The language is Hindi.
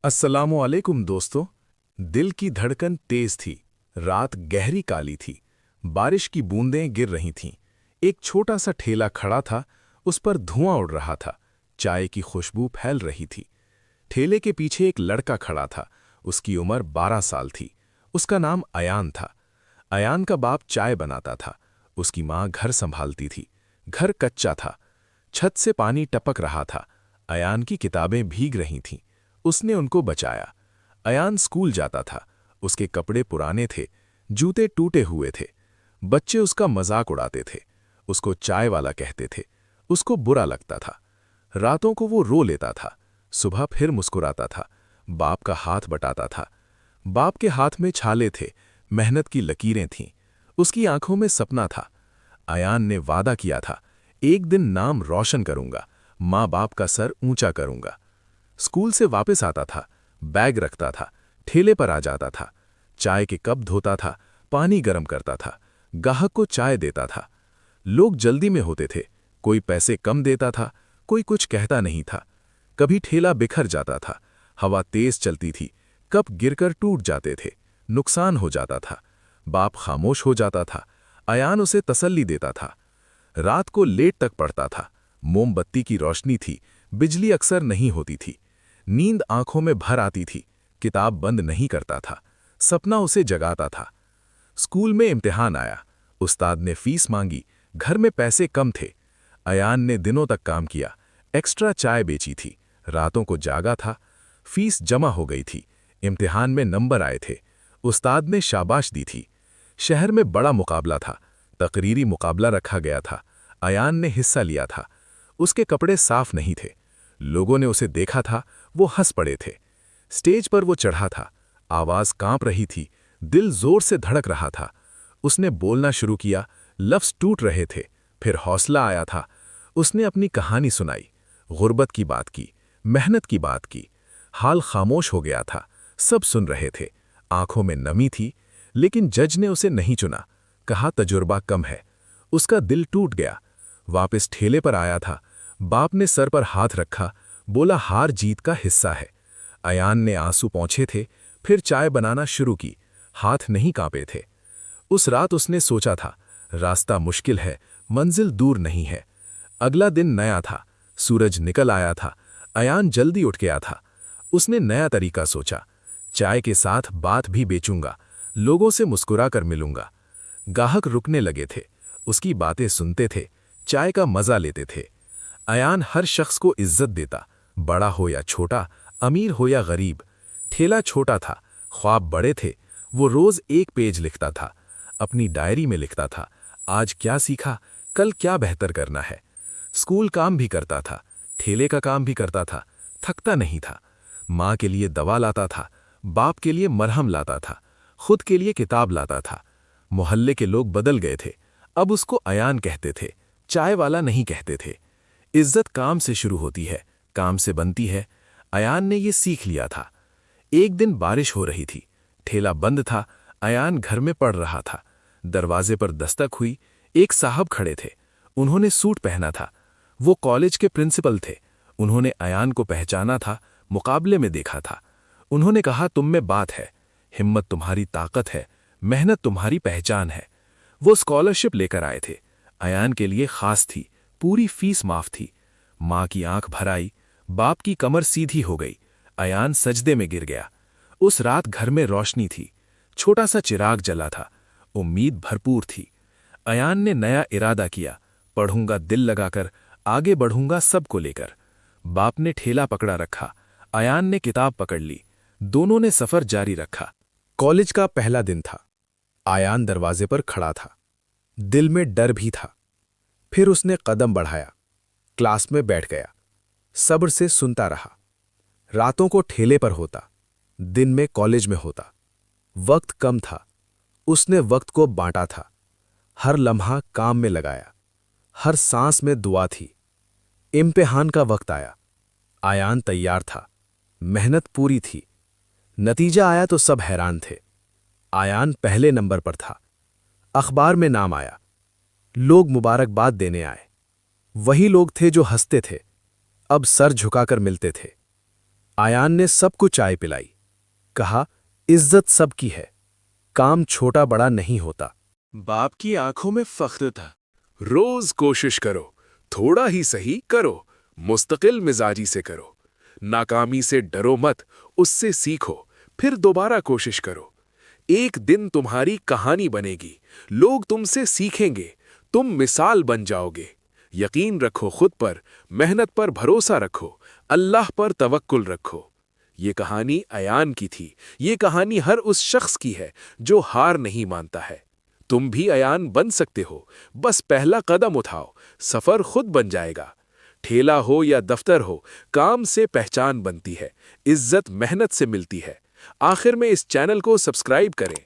अस्सलामुअलैकुम दोस्तों। दिल की धड़कन तेज थी। रात गहरी काली थी। बारिश की बूंदें गिर रही थीं। एक छोटा सा ठेला खड़ा था। उस पर धुआं उड़ रहा था। चाय की खुशबू फैल रही थी। ठेले के पीछे एक लड़का खड़ा था। उसकी उम्र 12 साल थी। उसका नाम अयान था। अयान का बाप चाय बनाता था। उसकी माँ घर संभालती थी। घर कच्चा था। छत से पानी टपक रहा था। अयान की किताबें भीग रही थीं। उसने उनको बचाया। अयान स्कूल जाता था। उसके कपड़े पुराने थे। जूते टूटे हुए थे। बच्चे उसका मजाक उड़ाते थे। उसको चाय वाला कहते थे। उसको बुरा लगता था। रातों को वो रो लेता था। सुबह फिर मुस्कुराता था। बाप का हाथ बटाता था। बाप के हाथ में छाले थे। मेहनत की लकीरें थीं। उसकी आंखों में सपना था। अयान ने वादा किया था, एक दिन नाम रोशन करूंगा, माँ बाप का सर ऊंचा करूंगा। स्कूल से वापस आता था। बैग रखता था। ठेले पर आ जाता था। चाय के कप धोता था। पानी गर्म करता था। गाहक को चाय देता था। लोग जल्दी में होते थे। कोई पैसे कम देता था। कोई कुछ कहता नहीं था। कभी ठेला बिखर जाता था। हवा तेज चलती थी। कप गिरकर टूट जाते थे। नुकसान हो जाता था। बाप खामोश हो जाता था। अयान उसे तसल्ली देता था। रात को लेट तक पढ़ता था। मोमबत्ती की रोशनी थी। बिजली अक्सर नहीं होती थी। नींद आंखों में भर आती थी। किताब बंद नहीं करता था। सपना उसे जगाता था। स्कूल में इम्तिहान आया। उस्ताद ने फीस मांगी। घर में पैसे कम थे। अयान ने दिनों तक काम किया। एक्स्ट्रा चाय बेची थी। रातों को जागा था। फीस जमा हो गई थी। इम्तिहान में नंबर आए थे। उस्ताद ने शाबाश दी थी। शहर में बड़ा मुकाबला था। तकरीरी मुकाबला रखा गया था। अयान ने हिस्सा लिया था। उसके कपड़े साफ नहीं थे। लोगों ने उसे देखा था। वो हंस पड़े थे। स्टेज पर वो चढ़ा था। आवाज कांप रही थी। दिल जोर से धड़क रहा था। उसने बोलना शुरू किया। लफ्ज टूट रहे थे। फिर हौसला आया था। उसने अपनी कहानी सुनाई। गुर्बत की बात की। मेहनत की बात की। हाल खामोश हो गया था। सब सुन रहे थे। आंखों में नमी थी। लेकिन जज ने उसे नहीं चुना। कहा तजुर्बा कम है। उसका दिल टूट गया। वापस ठेले पर आया था। बाप ने सर पर हाथ रखा। बोला हार जीत का हिस्सा है। अयान ने आंसू पोंछे थे। फिर चाय बनाना शुरू की। हाथ नहीं कांपे थे। उस रात उसने सोचा था, रास्ता मुश्किल है, मंजिल दूर नहीं है। अगला दिन नया था। सूरज निकल आया था। अयान जल्दी उठ गया था। उसने नया तरीका सोचा। चाय के साथ बात भी बेचूंगा। लोगों से मुस्कुराकर मिलूंगा। गाहक रुकने लगे थे। उसकी बातें सुनते थे। चाय का मजा लेते थे। अयान हर शख्स को इज्जत देता, बड़ा हो या छोटा, अमीर हो या गरीब। ठेला छोटा था, ख्वाब बड़े थे। वो रोज एक पेज लिखता था। अपनी डायरी में लिखता था, आज क्या सीखा, कल क्या बेहतर करना है। स्कूल काम भी करता था। ठेले का काम भी करता था। थकता नहीं था। माँ के लिए दवा लाता था। बाप के लिए मरहम लाता था। खुद के लिए किताब लाता था। मोहल्ले के लोग बदल गए थे। अब उसको अयान कहते थे, चाय वाला नहीं कहते थे। इज्जत काम से शुरू होती है, काम से बनती है। अयान ने ये सीख लिया था। एक दिन बारिश हो रही थी। ठेला बंद था। अयान घर में पढ़ रहा था। दरवाजे पर दस्तक हुई। एक साहब खड़े थे। उन्होंने सूट पहना था। वो कॉलेज के प्रिंसिपल थे। उन्होंने अयान को पहचाना था। मुकाबले में देखा था। उन्होंने कहा, तुम में बात है। हिम्मत तुम्हारी ताकत है। मेहनत तुम्हारी पहचान है। वो स्कॉलरशिप लेकर आए थे। अयान के लिए खास थी। पूरी फीस माफ थी। माँ की आंख भर आई। बाप की कमर सीधी हो गई। अयान सजदे में गिर गया। उस रात घर में रोशनी थी। छोटा सा चिराग जला था। उम्मीद भरपूर थी। अयान ने नया इरादा किया। पढ़ूंगा दिल लगाकर, आगे बढ़ूंगा सबको लेकर। बाप ने ठेला पकड़ा रखा। अयान ने किताब पकड़ ली। दोनों ने सफर जारी रखा। कॉलेज का पहला दिन था। अयान दरवाजे पर खड़ा था। दिल में डर भी था। फिर उसने कदम बढ़ाया। क्लास में बैठ गया। सब्र से सुनता रहा। रातों को ठेले पर होता। दिन में कॉलेज में होता। वक्त कम था। उसने वक्त को बांटा था। हर लम्हा काम में लगाया। हर सांस में दुआ थी। इम्तिहान का वक्त आया। अयान तैयार था। मेहनत पूरी थी। नतीजा आया तो सब हैरान थे। अयान पहले नंबर पर था। अखबार में नाम आया। लोग मुबारकबाद देने आए। वही लोग थे जो हंसते थे, अब सर झुकाकर मिलते थे। आयान ने सबको चाय पिलाई। कहा, इज्जत सबकी है, काम छोटा बड़ा नहीं होता। बाप की आंखों में फख्र था। रोज कोशिश करो, थोड़ा ही सही करो, मुस्तकिल मिजाजी से करो। नाकामी से डरो मत, उससे सीखो, फिर दोबारा कोशिश करो। एक दिन तुम्हारी कहानी बनेगी, लोग तुमसे सीखेंगे, तुम मिसाल बन जाओगे। यकीन रखो खुद पर, मेहनत पर भरोसा रखो, अल्लाह पर तवक्कुल रखो। ये कहानी अयान की थी। ये कहानी हर उस शख्स की है जो हार नहीं मानता है। तुम भी अयान बन सकते हो, बस पहला कदम उठाओ, सफर खुद बन जाएगा। ठेला हो या दफ्तर हो, काम से पहचान बनती है, इज्जत मेहनत से मिलती है। आखिर में इस चैनल को सब्सक्राइब करें।